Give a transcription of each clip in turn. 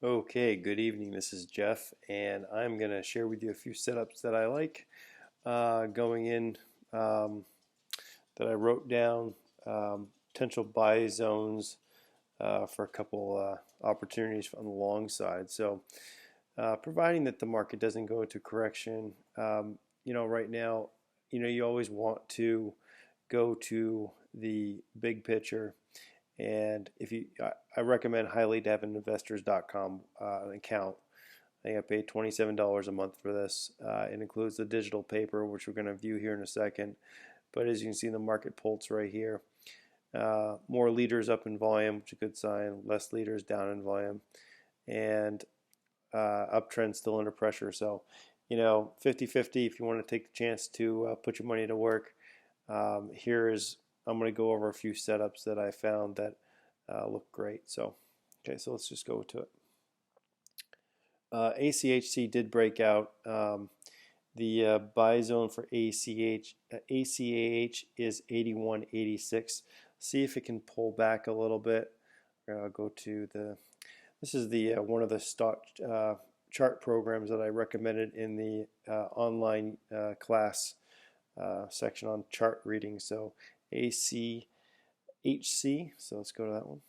Okay, good evening. This is Jeff, and I'm going to share with you a few setups that I like going in that I wrote down, potential buy zones for a couple opportunities on the long side. So, providing that the market doesn't go into correction, right now, you always want to go to the big picture. And I recommend highly to have an investors.com account. I think I paid $27 a month for this. It includes the digital paper, which we're going to view here in a second. But as you can see in the market pulse right here, more leaders up in volume, which is a good sign. Less leaders down in volume, and uptrend still under pressure. So, 50-50 if you want to take the chance to put your money to work. Here is I'm going to go over a few setups that I found that look great. So, okay, so let's just go to it. ACHC did break out. The buy zone for ACAH is 81.86. See if it can pull back a little bit. I'll go to this is the one of the stock chart programs that I recommended in the online class section on chart reading. So ACHC. So let's go to that one.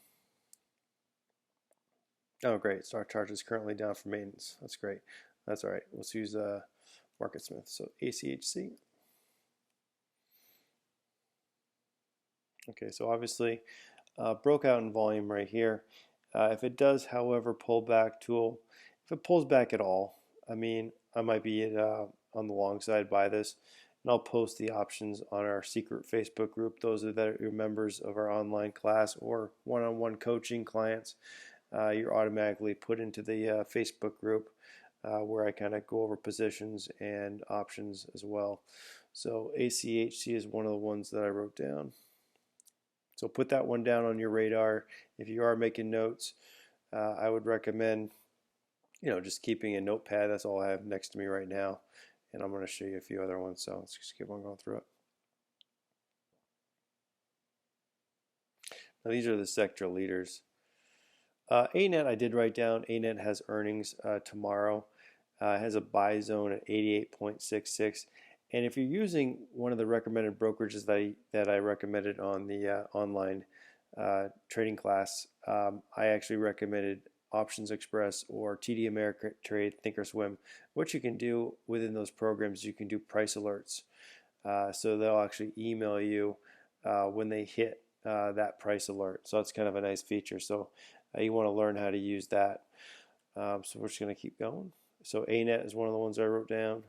Oh, great. Star Charge is currently down for maintenance. That's great. That's all right. Let's use MarketSmith. So ACHC. Okay, so obviously broke out in volume right here. If it does, however, pull back tool, if it pulls back at all, I mean, I might be on the long side by this. And I'll post the options on our secret Facebook group. Those are that are members of our online class or one-on-one coaching clients. You're automatically put into the Facebook group where I kind of go over positions and options as well. So ACHC is one of the ones that I wrote down. So put that one down on your radar. If you are making notes, I would recommend, just keeping a notepad. That's all I have next to me right now. And I'm going to show you a few other ones. So let's just keep on going through it. Now these are the sector leaders. ANET I did write down. ANET has earnings tomorrow. It has a buy zone at 88.66. And if you're using one of the recommended brokerages that I recommended on the online trading class, I actually recommended Options Express or TD Ameritrade, Thinkorswim. What you can do within those programs, you can do price alerts. So they'll actually email you when they hit that price alert. So that's kind of a nice feature. So you want to learn how to use that. So we're just going to keep going. So ANET is one of the ones I wrote down.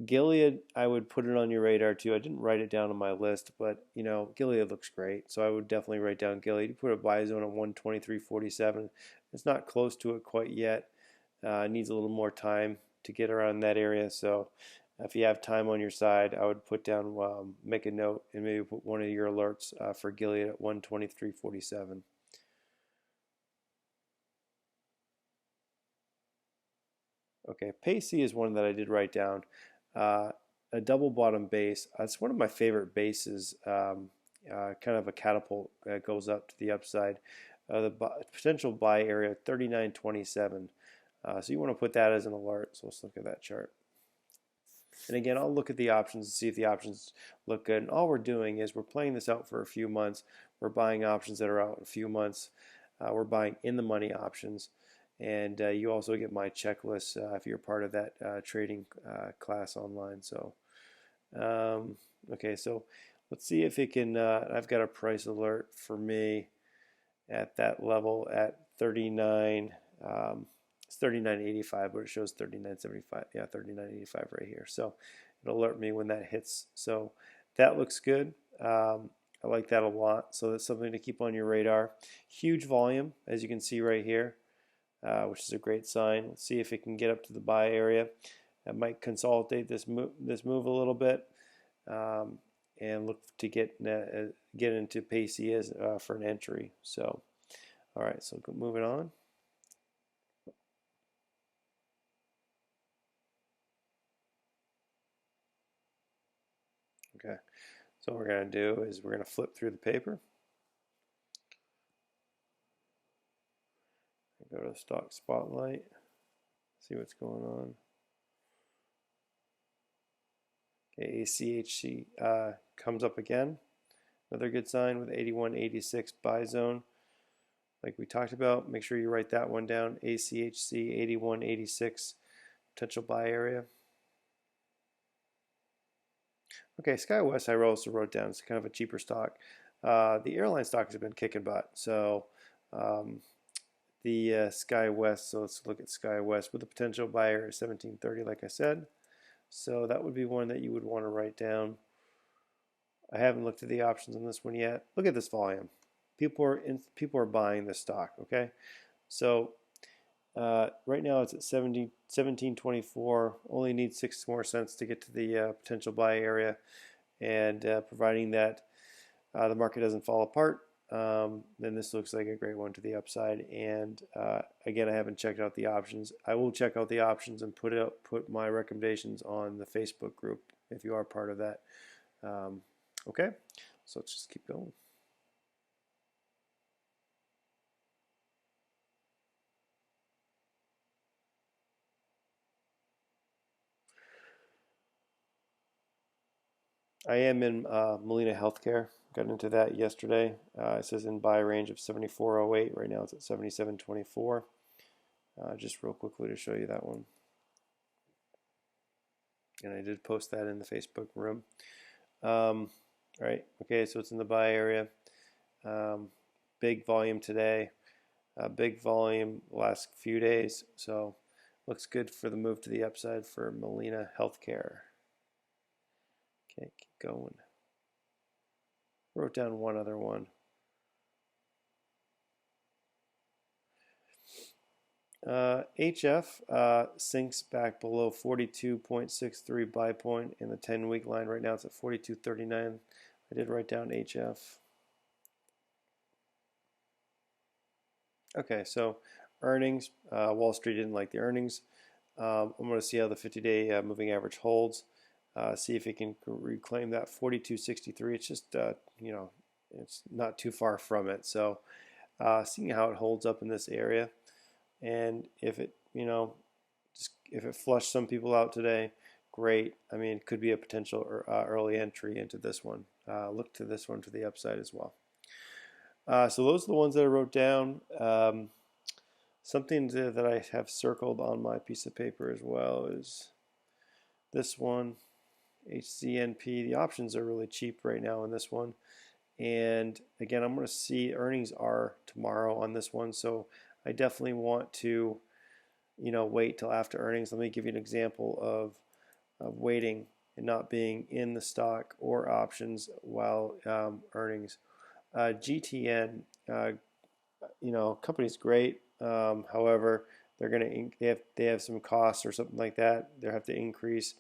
Gilead, I would put it on your radar too. I didn't write it down on my list, but Gilead looks great. So I would definitely write down Gilead. You put a buy zone at 123.47. It's not close to it quite yet. It needs a little more time to get around that area. So if you have time on your side, I would put down, make a note and maybe put one of your alerts for Gilead at 123.47. Okay, Pacey is one that I did write down. A double bottom base. It's one of my favorite bases. Kind of a catapult that goes up to the upside. The potential buy area 39.27. So you want to put that as an alert. So let's look at that chart. And again, I'll look at the options and see if the options look good. And all we're doing is we're playing this out for a few months. We're buying options that are out in a few months. We're buying in the money options. And you also get my checklist if you're part of that trading class online. So, okay, so let's see if it can. I've got a price alert for me at that level at 39. It's 39.85, but it shows 39.75. Yeah, 39.85 right here. So it'll alert me when that hits. So that looks good. I like that a lot. So that's something to keep on your radar. Huge volume, as you can see right here, which is a great sign. Let's see if it can get up to the buy area. I might consolidate this move a little bit and look to get into Pacey as for an entry. So, all right, so moving on. Okay, so what we're going to do is we're going to flip through the paper. Go to stock spotlight, see what's going on. Okay, ACHC comes up again. Another good sign with 81.86 buy zone. Like we talked about, make sure you write that one down. ACHC 81.86 potential buy area. Okay, SkyWest I also wrote down. It's kind of a cheaper stock. The airline stocks have been kicking butt. So the SkyWest, so let's look at SkyWest with a potential buy area of 1730, like I said. So that would be one that you would want to write down. I haven't looked at the options on this one yet. Look at this volume. People are buying this stock. Okay, so right now it's at 1724. Only needs 6 more cents to get to the potential buy area, and providing that the market doesn't fall apart, then this looks like a great one to the upside. And again, I haven't checked out the options. I will check out the options and put my recommendations on the Facebook group if you are part of that. Okay, so let's just keep going. I am in Molina Healthcare. Got into that yesterday. It says in buy range of 74.08. Right now it's at 77.24. Just real quickly to show you that one. And I did post that in the Facebook room. Right. Okay, so it's in the buy area. Big volume today. Big volume last few days. So looks good for the move to the upside for Molina Healthcare. Okay, keep going. Wrote down one other one. HF sinks back below 42.63 buy point in the 10-week line. Right now it's at 42.39. I did write down HF. Okay, so earnings. Wall Street didn't like the earnings. I'm going to see how the 50-day moving average holds. See if it can reclaim that 42.63. It's just, you know, it's not too far from it. So seeing how it holds up in this area. And if it, you know, if it flushed some people out today, great. I mean, it could be a potential early entry into this one. Look to this one to the upside as well. So those are the ones that I wrote down. Something that I have circled on my piece of paper as well is this one, HZNP. The options are really cheap right now in this one. And again, I'm going to see earnings are tomorrow on this one. So I definitely want to, you know, wait till after earnings. Let me give you an example of waiting and not being in the stock or options while earnings. GTN, you know, company's great. However, they're going to they have some costs or something like that. They have to increase,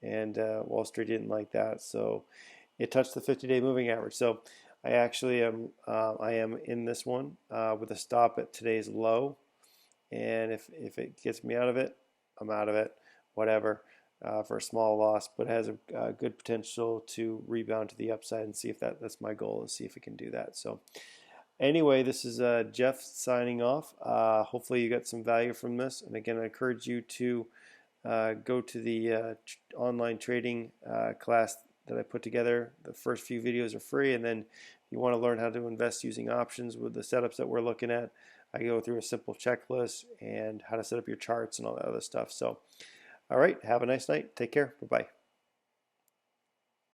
and Wall Street didn't like that, so it touched the 50-day moving average. So I actually am in this one with a stop at today's low, and if it gets me out of it, I'm out of it. Whatever. For a small loss, but it has a good potential to rebound to the upside and see if that's my goal, is see if it can do that. So anyway, this is Jeff signing off. Hopefully you got some value from this, and again, I encourage you to go to the online trading class that I put together. The first few videos are free, and then if you want to learn how to invest using options with the setups that we're looking at, I go through a simple checklist and how to set up your charts and all that other stuff. So all right, have a nice night. Take care. Bye-bye.